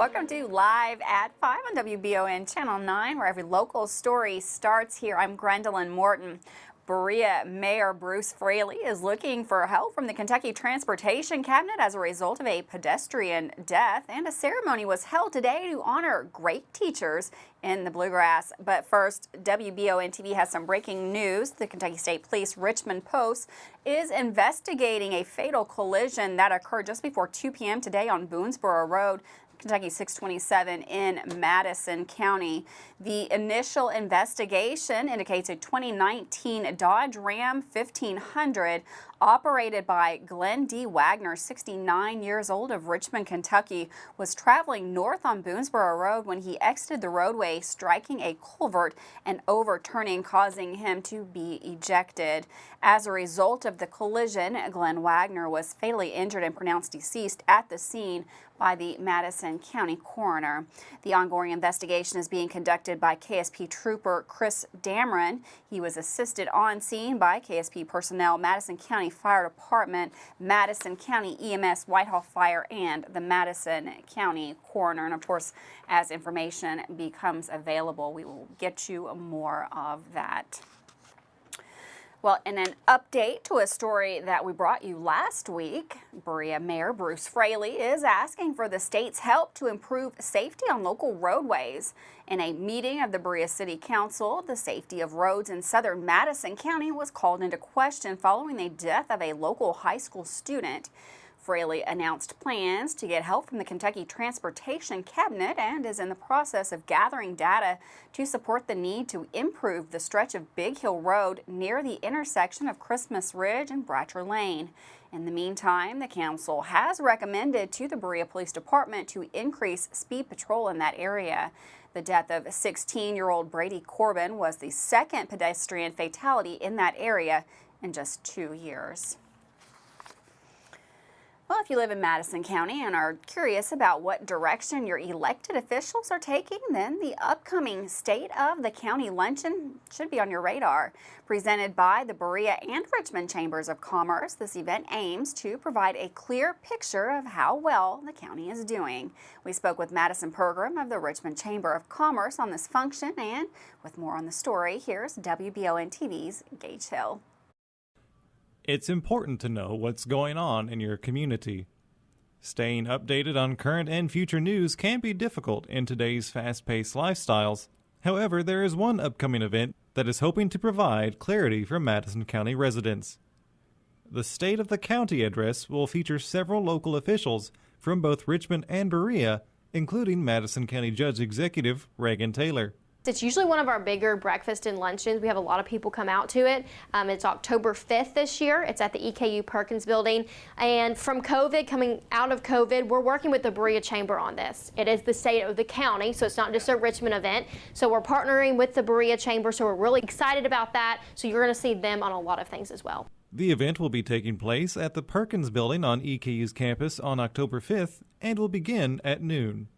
Welcome to Live at 5 on WBON Channel 9, where every local story starts here. I'm Gwendolyn Morton. Berea Mayor Bruce Fraley is looking for help from the Kentucky Transportation Cabinet as a result of a pedestrian death, and a ceremony was held today to honor great teachers in the Bluegrass. But first, WBON TV has some breaking news. The Kentucky State Police Richmond Post is investigating a fatal collision that occurred just before 2 p.m. today on Boonesboro Road, Kentucky 627 in Madison County. The initial investigation indicates a 2019 Dodge Ram 1500 operated by Glenn D. Wagner, 69 years old, of Richmond, Kentucky, was traveling north on Boonesboro Road when he exited the roadway, striking a culvert and overturning, causing him to be ejected. As a result of the collision, Glenn Wagner was fatally injured and pronounced deceased at the scene by the Madison County coroner. The ongoing investigation is being conducted by KSP Trooper Chris Dameron. He was assisted on scene by KSP personnel, Madison County Fire Department, Madison County EMS, Whitehall Fire, and the Madison County coroner. And of course, as information becomes available, we will get you more of that. Well, in an update to a story that we brought you last week, Berea Mayor Bruce Fraley is asking for the state's help to improve safety on local roadways. In a meeting of the Berea City Council, the safety of roads in southern Madison County was called into question following the death of a local high school student. Fraley announced plans to get help from the Kentucky Transportation Cabinet and is in the process of gathering data to support the need to improve the stretch of Big Hill Road near the intersection of Christmas Ridge and Bratcher Lane. In the meantime, the council has recommended to the Berea Police Department to increase speed patrol in that area. The death of 16-year-old Brady Corbin was the second pedestrian fatality in that area in just 2 years. Well, if you live in Madison County and are curious about what direction your elected officials are taking, then the upcoming State of the County Luncheon should be on your radar. Presented by the Berea and Richmond Chambers of Commerce, this event aims to provide a clear picture of how well the county is doing. We spoke with Madison Pergram of the Richmond Chamber of Commerce on this function, and with more on the story, here's WBON TV's Gage Hill. It's important to know what's going on in your community. Staying updated on current and future news can be difficult in today's fast-paced lifestyles. However, there is one upcoming event that is hoping to provide clarity for Madison County residents. The State of the County address will feature several local officials from both Richmond and Berea, including Madison County Judge Executive Reagan Taylor. It's usually one of our bigger breakfast and luncheons. We have a lot of people come out to it. It's October 5th this year. It's at the EKU Perkins building. And from COVID, coming out of COVID, we're working with the Berea Chamber on this. It is the state of the county, so it's not just a Richmond event. So we're partnering with the Berea Chamber, so we're really excited about that. So you're going to see them on a lot of things as well. The event will be taking place at the Perkins building on EKU's campus on October 5th and will begin at noon.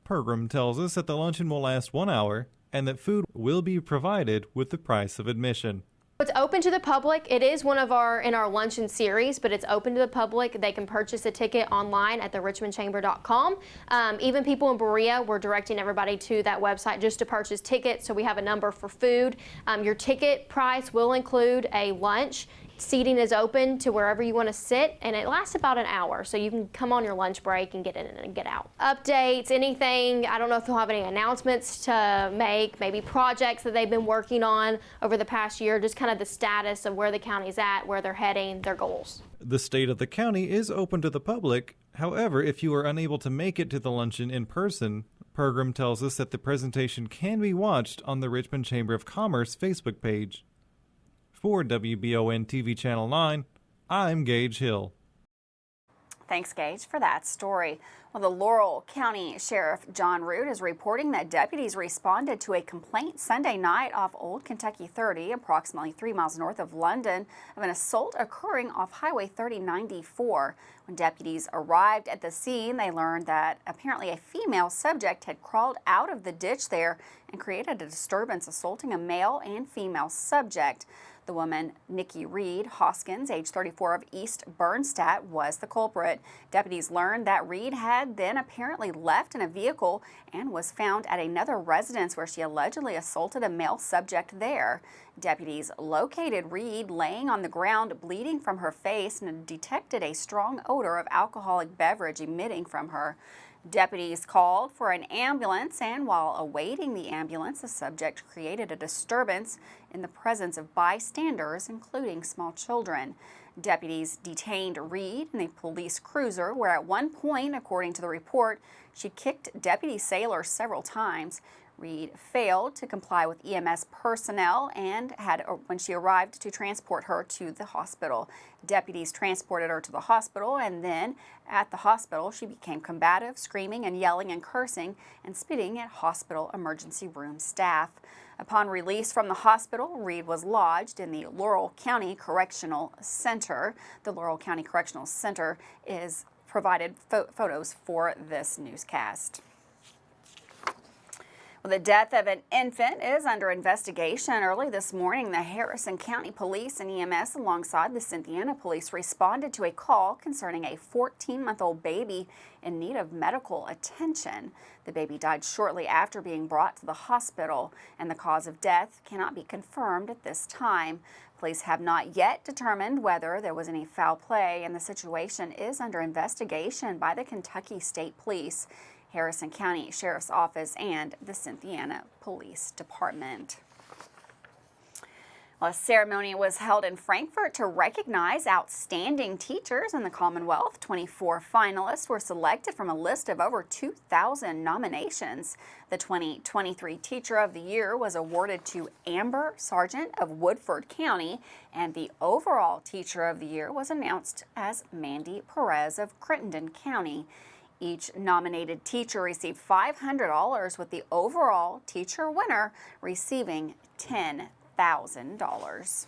Pergram tells us that the luncheon will last 1 hour and that food will be provided with the price of admission. It's open to the public. It is one of in our luncheon series, but it's open to the public. They can purchase a ticket online at therichmondchamber.com. Even people in Berea, we're directing everybody to that website just to purchase tickets, so we have a number for food. Your ticket price will include a lunch. Seating is open to wherever you want to sit, and it lasts about an hour, so you can come on your lunch break and get in and get out. Updates, anything, I don't know if they'll have any announcements to make, maybe projects that they've been working on over the past year, just kind of the status of where the county's at, where they're heading, their goals. The State of the County is open to the public. However, if you are unable to make it to the luncheon in person, Pergram tells us that the presentation can be watched on the Richmond Chamber of Commerce Facebook page. For WBON TV Channel 9, I'm Gage Hill. Thanks, Gage, for that story. Well, the Laurel County Sheriff John Root is reporting that deputies responded to a complaint Sunday night off Old Kentucky 30, approximately 3 miles north of London, of an assault occurring off Highway 3094. When deputies arrived at the scene, they learned that apparently a female subject had crawled out of the ditch there and created a disturbance, assaulting a male and female subject. The woman, Nikki Reed Hoskins, age 34, of East Bernstadt, was the culprit. Deputies learned that Reed had had then apparently left in a vehicle and was found at another residence where she allegedly assaulted a male subject there. Deputies located Reed laying on the ground, bleeding from her face, and detected a strong odor of alcoholic beverage emitting from her. Deputies called for an ambulance, and while awaiting the ambulance, the subject created a disturbance in the presence of bystanders, including small children. Deputies detained Reed in the police cruiser, where at one point, according to the report, she kicked Deputy Saylor several times. Reed failed to comply with EMS personnel and when she arrived to transport her to the hospital. Deputies transported her to the hospital, and then at the hospital she became combative, screaming and yelling and cursing and spitting at hospital emergency room staff. Upon release from the hospital, Reed was lodged in the Laurel County Correctional Center. The Laurel County Correctional Center is provided photos for this newscast. The death of an infant is under investigation. Early this morning, the Harrison County Police and EMS alongside the Cynthiana Police responded to a call concerning a 14-month-old baby in need of medical attention. The baby died shortly after being brought to the hospital, and the cause of death cannot be confirmed at this time. Police have not yet determined whether there was any foul play, and the situation is under investigation by the Kentucky State Police, Harrison County Sheriff's Office, and the Cynthiana Police Department. Well, a ceremony was held in Frankfort to recognize outstanding teachers in the Commonwealth. 24 finalists were selected from a list of over 2,000 nominations. The 2023 Teacher of the Year was awarded to Amber Sargent of Woodford County, and the overall Teacher of the Year was announced as Mandy Perez of Crittenden County. Each nominated teacher received $500, with the overall teacher winner receiving $10,000.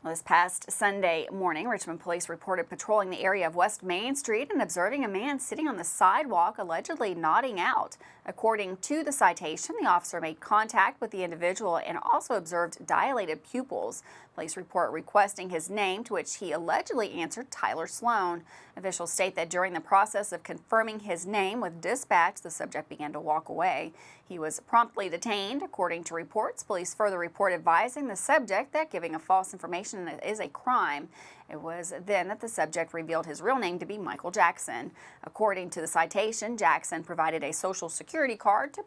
Well, this past Sunday morning, Richmond police reported patrolling the area of West Main Street and observing a man sitting on the sidewalk, allegedly nodding out. According to the citation, the officer made contact with the individual and also observed dilated pupils. Police report requesting his name, to which he allegedly answered Tyler Sloan. Officials state that during the process of confirming his name with dispatch, the subject began to walk away. He was promptly detained. According to reports, police further report advising the subject that giving a false information is a crime. It was then that the subject revealed his real name to be Michael Jackson. According to the citation, Jackson provided a social security card to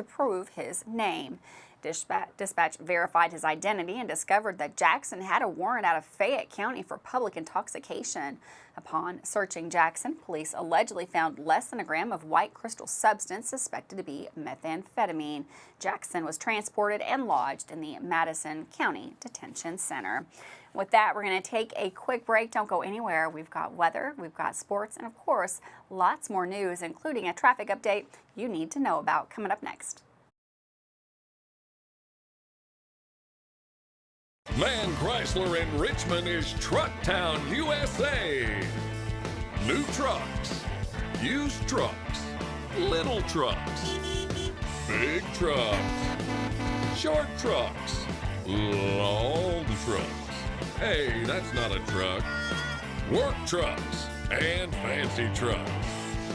prove his name. Dispatch verified his identity and discovered that Jackson had a warrant out of Fayette County for public intoxication. Upon searching Jackson, police allegedly found less than a gram of white crystal substance suspected to be methamphetamine. Jackson was transported and lodged in the Madison County Detention Center. With that, we're going to take a quick break. Don't go anywhere. We've got weather, we've got sports, and of course, lots more news, including a traffic update you need to know about, coming up next. Man Chrysler in Richmond is Truck Town, USA. New trucks, used trucks, little trucks, big trucks, short trucks, long trucks. Hey, that's not a truck. Work trucks and fancy trucks.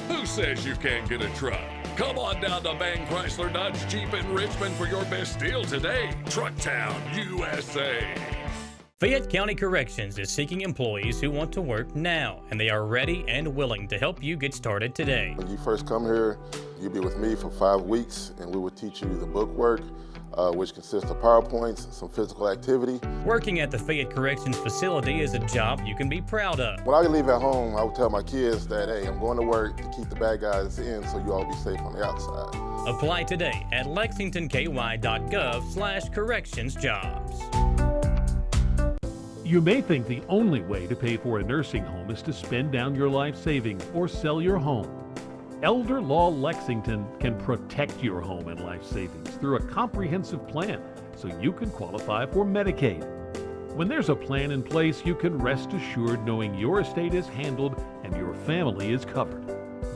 Who says you can't get a truck? Come on down to Man Chrysler Dodge Jeep in Richmond for your best deal today. Truck Town, USA. Fayette County Corrections is seeking employees who want to work now, and they are ready and willing to help you get started today. When you first come here, you'll be with me for 5 weeks, and we will teach you the book work, which consists of PowerPoints, some physical activity. Working at the Fayette Corrections facility is a job you can be proud of. When I leave at home, I will tell my kids that, hey, I'm going to work to keep the bad guys in so you all be safe on the outside. Apply today at lexingtonky.gov/correctionsjobs. You may think the only way to pay for a nursing home is to spend down your life savings or sell your home. Elder Law Lexington can protect your home and life savings through a comprehensive plan so you can qualify for Medicaid. When there's a plan in place, you can rest assured knowing your estate is handled and your family is covered.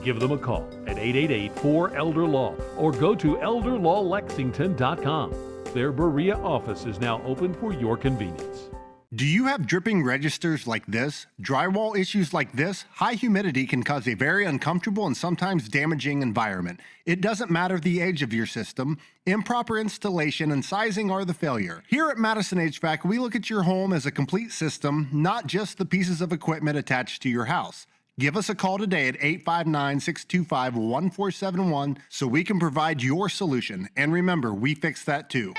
Give them a call at 888-4-ELDER-LAW or go to elderlawlexington.com. Their Berea office is now open for your convenience. Do you have dripping registers like this? Drywall issues like this? High humidity can cause a very uncomfortable and sometimes damaging environment. It doesn't matter the age of your system. Improper installation and sizing are the failure. Here at Madison HVAC, we look at your home as a complete system, not just the pieces of equipment attached to your house. Give us a call today at 859-625-1471 so we can provide your solution. And remember, we fix that too.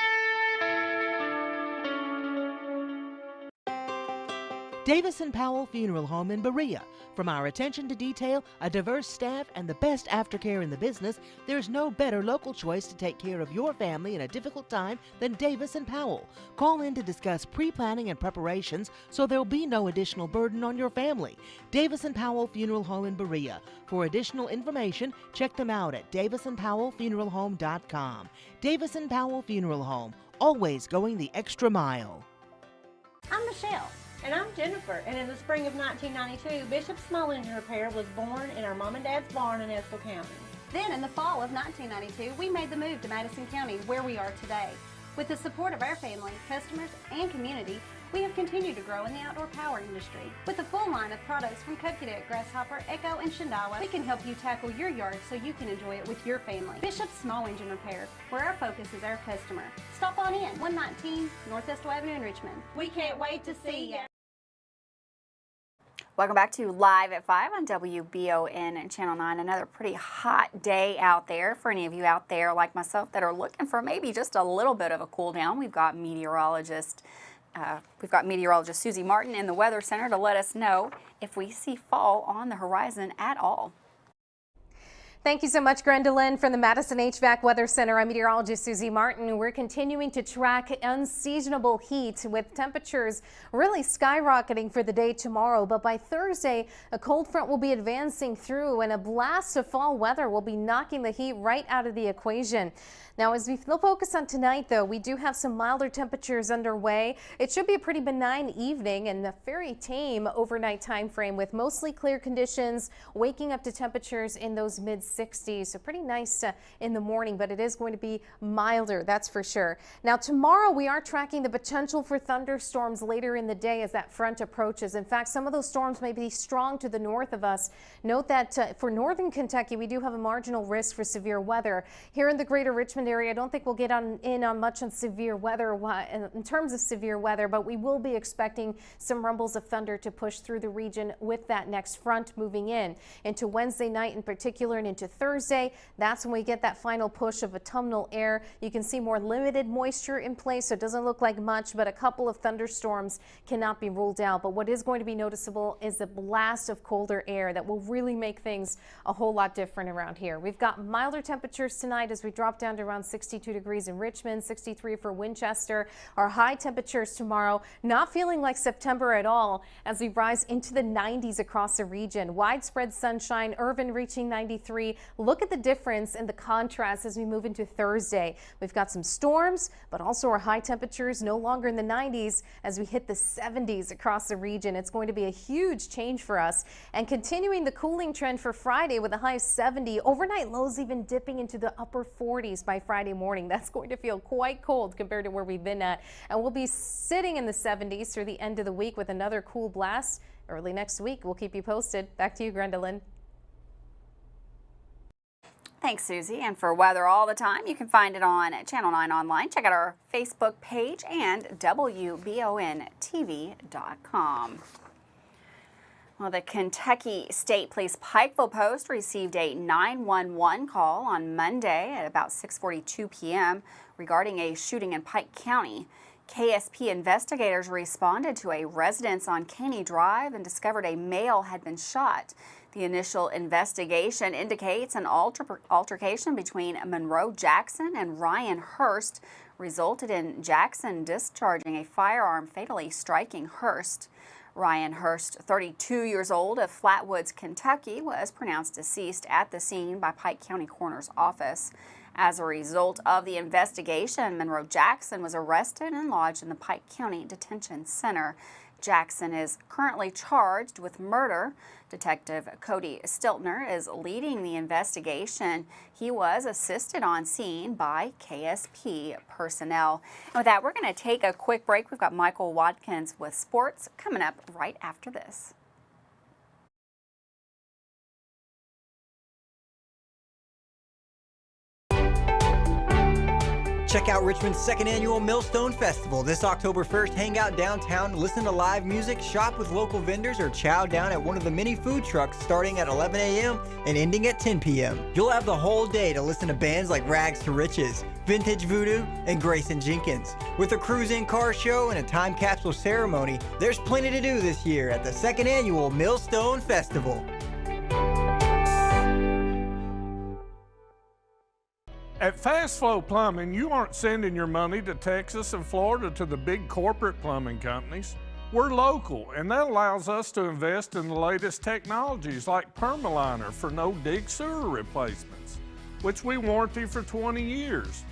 Davis & Powell Funeral Home in Berea. From our attention to detail, a diverse staff, and the best aftercare in the business, there's no better local choice to take care of your family in a difficult time than Davis & Powell. Call in to discuss pre-planning and preparations so there'll be no additional burden on your family. Davis & Powell Funeral Home in Berea. For additional information, check them out at davisandpowellfuneralhome.com. Davis & Powell Funeral Home, always going the extra mile. I'm Michelle. And I'm Jennifer, and in the spring of 1992, Bishop Small Engine Repair was born in our mom and dad's barn in Estill County. Then in the fall of 1992, we made the move to Madison County, where we are today. With the support of our family, customers, and community, we have continued to grow in the outdoor power industry. With a full line of products from Cub Cadet, Grasshopper, Echo, and Shindawa, we can help you tackle your yard so you can enjoy it with your family. Bishop Small Engine Repair, where our focus is our customer. Stop on in, 119 North Estill Avenue in Richmond. We can't wait to see you. Welcome back to Live at 5 on WBON and Channel 9. Another pretty hot day out there for any of you out there like myself that are looking for maybe just a little bit of a cool down. We've got meteorologist Susie Martin in the Weather Center to let us know if we see fall on the horizon at all. Thank you so much, Gwendolyn, from the Madison HVAC Weather Center. I'm meteorologist Susie Martin. We're continuing to track unseasonable heat with temperatures really skyrocketing for the day tomorrow. But by Thursday, a cold front will be advancing through and a blast of fall weather will be knocking the heat right out of the equation. Now, as we focus on tonight, though, we do have some milder temperatures underway. It should be a pretty benign evening and a very tame overnight time frame with mostly clear conditions, waking up to temperatures in those mid-60s. So pretty nice in the morning, but it is going to be milder, that's for sure. Now, tomorrow we are tracking the potential for thunderstorms later in the day as that front approaches. In fact, some of those storms may be strong to the north of us. Note that for northern Kentucky, we do have a marginal risk for severe weather. Here in the greater Richmond area, I don't think we'll get in on much on severe weather in terms of severe weather, but we will be expecting some rumbles of thunder to push through the region with that next front moving in into Wednesday night in particular and into Thursday. That's when we get that final push of autumnal air. You can see more limited moisture in place, so it doesn't look like much, but a couple of thunderstorms cannot be ruled out. But what is going to be noticeable is the blast of colder air that will really make things a whole lot different around here. We've got milder temperatures tonight as we drop down to around 62 degrees in Richmond, 63 for Winchester. Our high temperatures tomorrow not feeling like September at all as we rise into the 90s across the region. Widespread sunshine, Irvine reaching 93. Look at the difference and the contrast as we move into Thursday. We've got some storms, but also our high temperatures no longer in the 90s as we hit the 70s across the region. It's going to be a huge change for us and continuing the cooling trend for Friday with a high of 70. Overnight lows even dipping into the upper 40s by Friday morning. That's going to feel quite cold compared to where we've been at. And we'll be sitting in the 70s through the end of the week with another cool blast early next week. We'll keep you posted. Back to you, Gwendolyn. Thanks, Susie. And for weather all the time, you can find it on Channel 9 online. Check out our Facebook page and WBONTV.com. Well, the Kentucky State Police Pikeville Post received a 911 call on Monday at about 6:42 p.m. regarding a shooting in Pike County. KSP investigators responded to a residence on Caney Drive and discovered a male had been shot. The initial investigation indicates an altercation between Monroe Jackson and Ryan Hurst resulted in Jackson discharging a firearm, fatally striking Hurst. Ryan Hurst, 32 years old, of Flatwoods, Kentucky, was pronounced deceased at the scene by Pike County Coroner's Office. As a result of the investigation, Monroe Jackson was arrested and lodged in the Pike County Detention Center. Jackson is currently charged with murder. Detective Cody Stiltner is leading the investigation. He was assisted on scene by KSP personnel. And with that, we're going to take a quick break. We've got Michael Watkins with sports coming up right after this. Check out Richmond's second annual Millstone Festival this October 1st. Hang out downtown, listen to live music, shop with local vendors, or chow down at one of the many food trucks starting at 11 a.m. and ending at 10 p.m. You'll have the whole day to listen to bands like Rags to Riches, Vintage Voodoo, and Grayson Jenkins. With a cruise-in car show and a time capsule ceremony, there's plenty to do this year at the second annual Millstone Festival. At Fast Flow Plumbing, you aren't sending your money to Texas and Florida to the big corporate plumbing companies. We're local, and that allows us to invest in the latest technologies like Permaliner for no-dig sewer replacements, which we warranty for 20 years.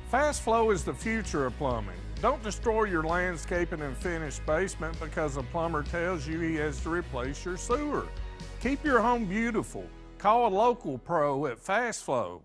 Fast Flow is the future of plumbing. Don't destroy your landscaping and finished basement because a plumber tells you he has to replace your sewer. Keep your home beautiful. Call a local pro at Fast Flow.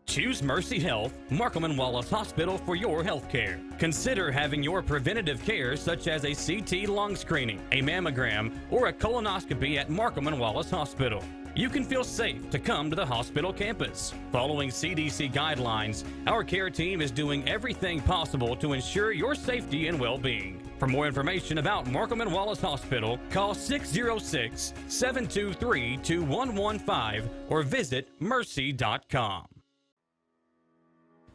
Choose Mercy Health, Markham and Wallace Hospital for your health care. Consider having your preventative care such as a CT lung screening, a mammogram, or a colonoscopy at Markham and Wallace Hospital. You can feel safe to come to the hospital campus. Following CDC guidelines, our care team is doing everything possible to ensure your safety and well-being. For more information about Markham and Wallace Hospital, call 606-723-2115 or visit mercy.com.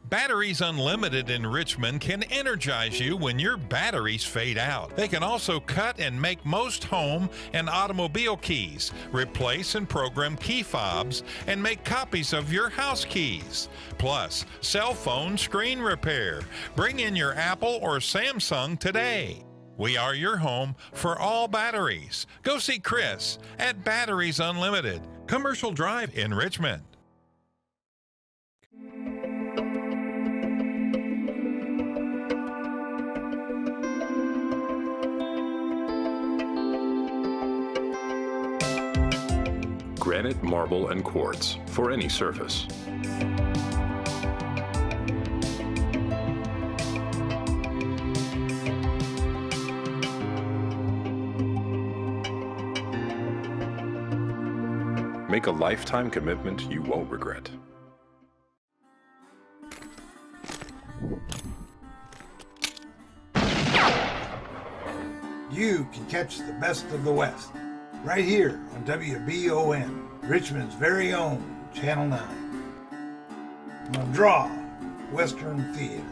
Batteries Unlimited in Richmond can energize you when your batteries fade out. They can also cut and make most home and automobile keys, replace and program key fobs, and make copies of your house keys. Plus, cell phone screen repair. Bring in your Apple or Samsung today. We are your home for all batteries. Go see Chris at Batteries Unlimited, Commercial Drive in Richmond. Granite, marble, and quartz for any surface. Make a lifetime commitment you won't regret. You can catch the best of the West right here on WBON, Richmond's very own Channel 9. On Draw Western Theater.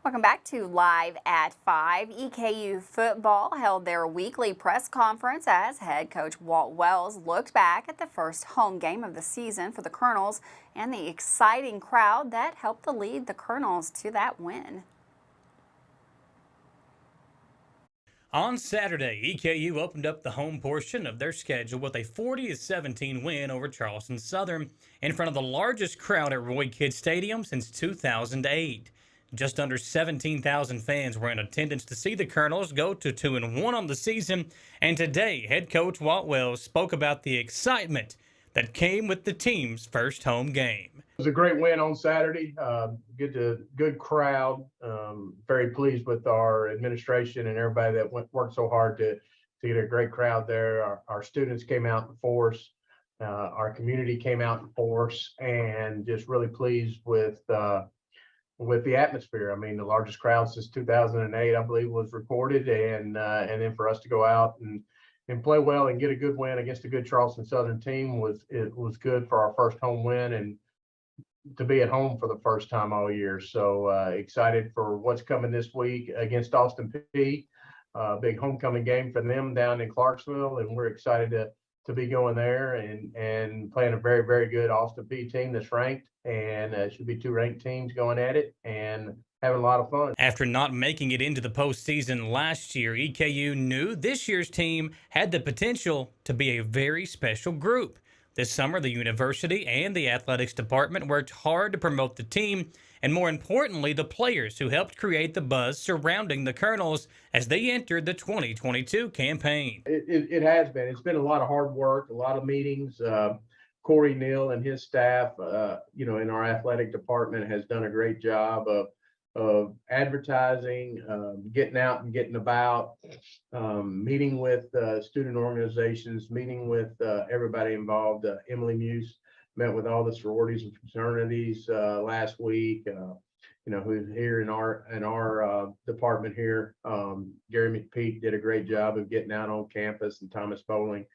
Welcome back to Live at 5. EKU football held their weekly press conference as head coach Walt Wells looked back at the first home game of the season for the Colonels and the exciting crowd that helped to lead the Colonels to that win. On Saturday, EKU opened up the home portion of their schedule with a 40-17 win over Charleston Southern in front of the largest crowd at Roy Kidd Stadium since 2008. Just under 17,000 fans were in attendance to see the Colonels go to 2-1 on the season, and today head coach Walt Wells spoke about the excitement that came with the team's first home game. It was a great win on Saturday. Good crowd. Very pleased with our administration and everybody that worked so hard to get a great crowd there. Our students came out in force. Our community came out in force, and just really pleased with the atmosphere. I mean, the largest crowd since 2008, I believe, was recorded, and then for us to go out and play well and get a good win against a good Charleston Southern team was good for our first home win and to be at home for the first time all year. So excited for what's coming this week against Austin Peay. Big homecoming game for them down in Clarksville, and we're excited to be going there and playing a very, very good Austin P team that's ranked, and it should be 2 ranked teams going at it and having a lot of fun. After not making it into the postseason last year, EKU knew this year's team had the potential to be a very special group. This summer, the university and the athletics department worked hard to promote the team, and more importantly, the players who helped create the buzz surrounding the Colonels as they entered the 2022 campaign. It has been. It's been a lot of hard work, a lot of meetings. Corey Neal and his staff, in our athletic department has done a great job of advertising, getting out and getting about, meeting with student organizations, meeting with everybody involved. Emily Muse met with all the sororities and fraternities last week. Who's here in our department here. Gary McPeak did a great job of getting out on campus, and Thomas Bowling.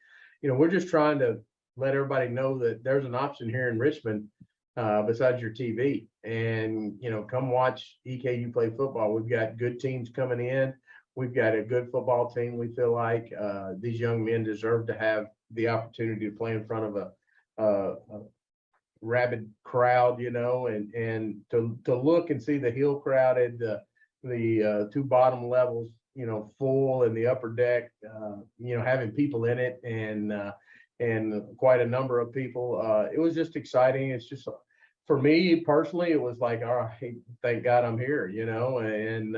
We're just trying to let everybody know that there's an option here in Richmond besides your TV, and come watch EKU play football. We've got good teams coming in. We've got a good football team. We feel like these young men deserve to have the opportunity to play in front of a rabid crowd, and to look and see the hill crowded, the 2 bottom levels, full, and the upper deck, having people in it, and quite a number of people. It was just exciting. It's just, for me personally, it was like, all right, thank God I'm here, and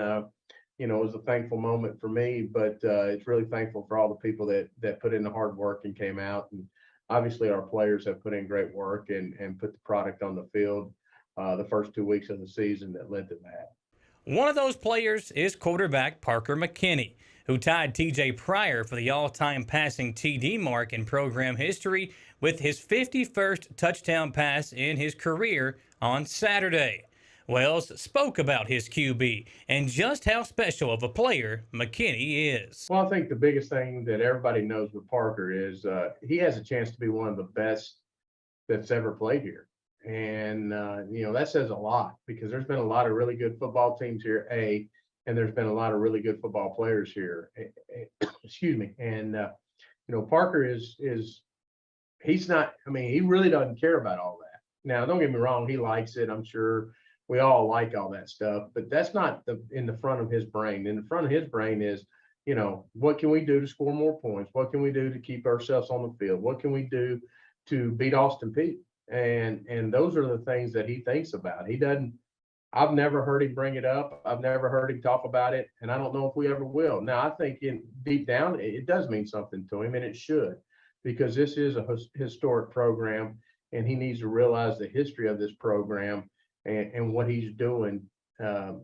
it was a thankful moment for me, but it's really thankful for all the people that put in the hard work and came out. And obviously our players have put in great work and put the product on the field the first 2 weeks of the season that led to that. One of those players is quarterback Parker Mckinney, who tied TJ Pryor for the all-time passing TD mark in program history with his 51st touchdown pass in his career on Saturday. Wells spoke about his QB and just how special of a player Mckinney is. Well, I think the biggest thing that everybody knows with Parker is he has a chance to be one of the best that's ever played here. And, that says a lot, because there's been a lot of really good football teams here, and there's been a lot of really good football players here. Excuse me. And, Parker he's not, he really doesn't care about all that. Now, don't get me wrong, he likes it. I'm sure we all like all that stuff, but that's not in the front of his brain. In the front of his brain is, what can we do to score more points? What can we do to keep ourselves on the field? What can we do to beat Austin Peay? And those are the things that he thinks about. I've never heard him bring it up. I've never heard him talk about it, and I don't know if we ever will. Now, I think deep down, it does mean something to him, and it should, because this is a historic program, and he needs to realize the history of this program and what he's doing to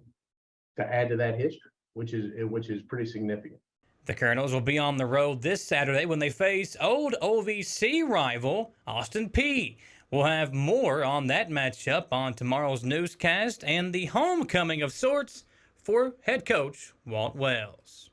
add to that history, which is pretty significant. The Colonels will be on the road this Saturday when they face old OVC rival Austin Peay. We'll have more on that matchup on tomorrow's newscast and the homecoming of sorts for head coach Walt Wells.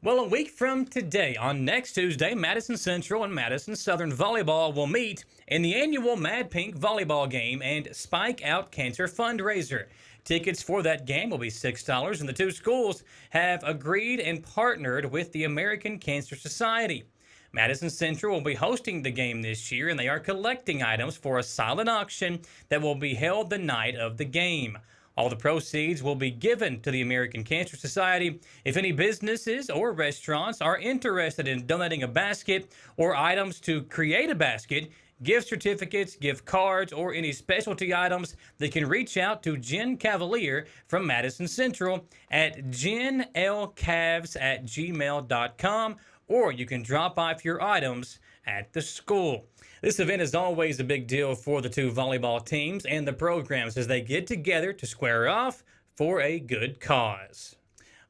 Well, a week from today, on next Tuesday, Madison Central and Madison Southern Volleyball will meet in the annual Mad Pink Volleyball game and Spike Out Cancer fundraiser. Tickets for that game will be $6, and the two schools have agreed and partnered with the American Cancer Society. Madison Central will be hosting the game this year, and they are collecting items for a silent auction that will be held the night of the game. All the proceeds will be given to the American Cancer Society. If any businesses or restaurants are interested in donating a basket or items to create a basket, gift certificates, gift cards, or any specialty items, they can reach out to Jen Cavalier from Madison Central at jenlcavs@gmail.com, or you can drop off your items at the school. This event is always a big deal for the two volleyball teams and the programs as they get together to square off for a good cause.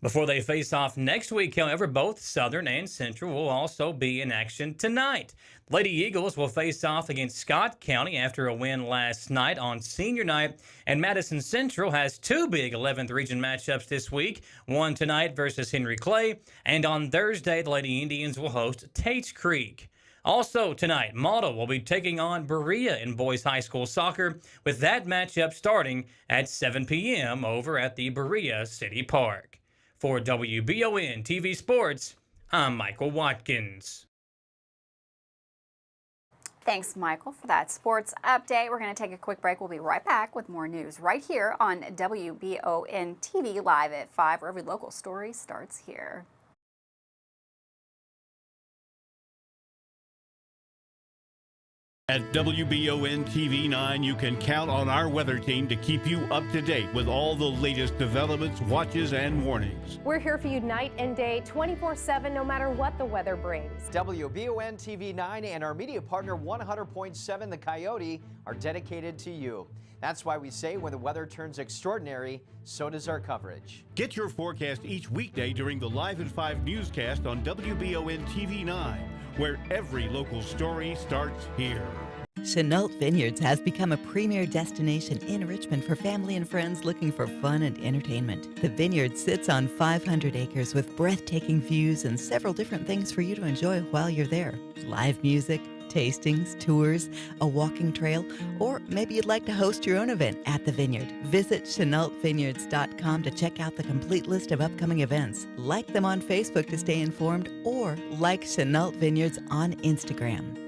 Before they face off next week, however, both Southern and Central will also be in action tonight. The Lady Eagles will face off against Scott County after a win last night on senior night, and Madison Central has two big 11th region matchups this week, one tonight versus Henry Clay, and on Thursday, the Lady Indians will host Tates Creek. Also tonight, Model will be taking on Berea in boys high school soccer, with that matchup starting at 7 p.m. over at the Berea City Park. For WBON TV Sports, I'm Michael Watkins. Thanks, Michael, for that sports update. We're going to take a quick break. We'll be right back with more news right here on WBON TV live at 5, where every local story starts here. At WBON TV 9, you can count on our weather team to keep you up to date with all the latest developments, watches, and warnings. We're here for you night and day, 24/7, no matter what the weather brings. WBON TV 9 and our media partner 100.7 The Coyote are dedicated to you. That's why we say when the weather turns extraordinary, so does our coverage. Get your forecast each weekday during the Live at 5 newscast on WBON TV 9, where every local story starts here. Chanult Vineyards has become a premier destination in Richmond for family and friends looking for fun and entertainment. The vineyard sits on 500 acres with breathtaking views and several different things for you to enjoy while you're there. Live music, tastings, tours, a walking trail, or maybe you'd like to host your own event at the vineyard. Visit ChanultVineyards.com to check out the complete list of upcoming events. Like them on Facebook to stay informed, or like Chanult Vineyards on Instagram.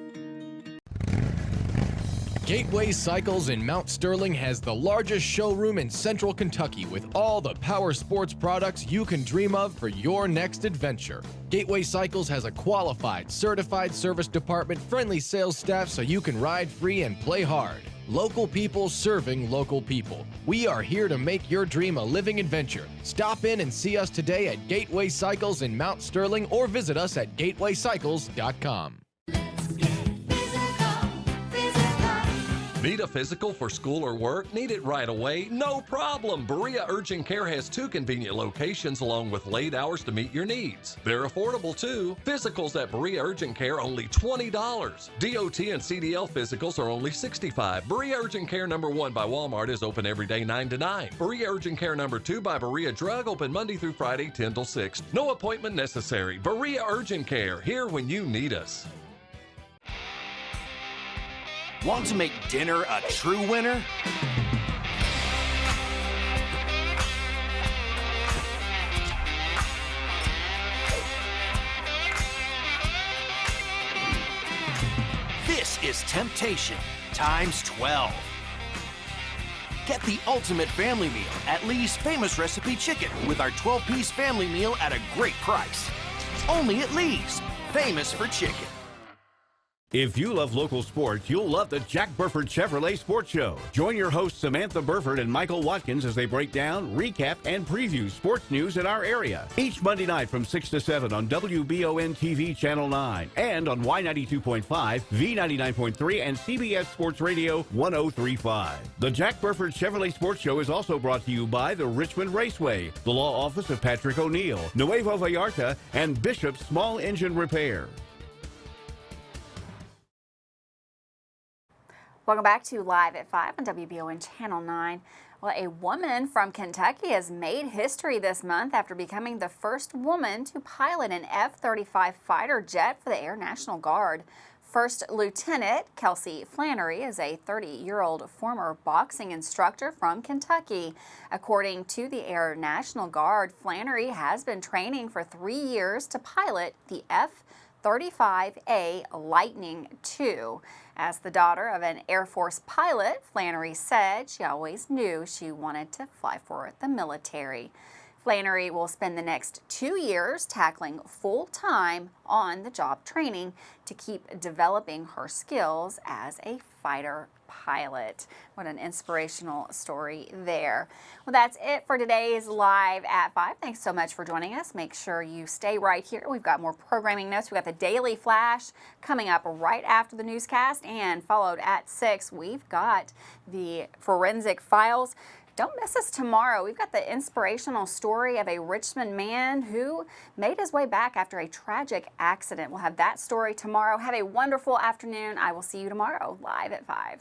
Gateway Cycles in Mount Sterling has the largest showroom in central Kentucky with all the power sports products you can dream of for your next adventure. Gateway Cycles has a qualified, certified service department, friendly sales staff so you can ride free and play hard. Local people serving local people. We are here to make your dream a living adventure. Stop in and see us today at Gateway Cycles in Mount Sterling or visit us at gatewaycycles.com. Need a physical for school or work? Need it right away? No problem. Berea Urgent Care has 2 convenient locations along with late hours to meet your needs. They're affordable too. Physicals at Berea Urgent Care only $20. DOT and CDL physicals are only $65. Berea Urgent Care number 1 by Walmart is open every day 9 to 9. Berea Urgent Care number 2 by Berea Drug open Monday through Friday 10 till 6. No appointment necessary. Berea Urgent Care, here when you need us. Want to make dinner a true winner? This is temptation times 12. Get the ultimate family meal at Lee's Famous Recipe Chicken with our 12-piece family meal at a great price. Only at Lee's, famous for chicken. If you love local sports, you'll love the Jack Burford Chevrolet Sports Show. Join your hosts Samantha Burford and Michael Watkins as they break down, recap, and preview sports news in our area. Each Monday night from 6 to 7 on WBON TV Channel 9 and on Y92.5, V99.3, and CBS Sports Radio 103.5. The Jack Burford Chevrolet Sports Show is also brought to you by the Richmond Raceway, the law office of Patrick O'Neill, Nuevo Vallarta, and Bishop's Small Engine Repair. Welcome back to Live at 5 on WBON Channel 9. Well, a woman from Kentucky has made history this month after becoming the first woman to pilot an F-35 fighter jet for the Air National Guard. First Lieutenant Kelsey Flannery is a 30-year-old former boxing instructor from Kentucky. According to the Air National Guard, Flannery has been training for 3 years to pilot the F-35A Lightning II. As the daughter of an Air Force pilot, Flannery said she always knew she wanted to fly for the military. Flannery will spend the next 2 years tackling full-time on-the-job training to keep developing her skills as a fighter pilot. What an inspirational story there. Well, that's it for today's Live at 5. Thanks so much for joining us. Make sure you stay right here. We've got more programming notes. We've got the Daily Flash coming up right after the newscast, and followed at 6, we've got the Forensic Files. Don't miss us tomorrow. We've got the inspirational story of a Richmond man who made his way back after a tragic accident. We'll have that story tomorrow. Have a wonderful afternoon. I will see you tomorrow, Live at 5.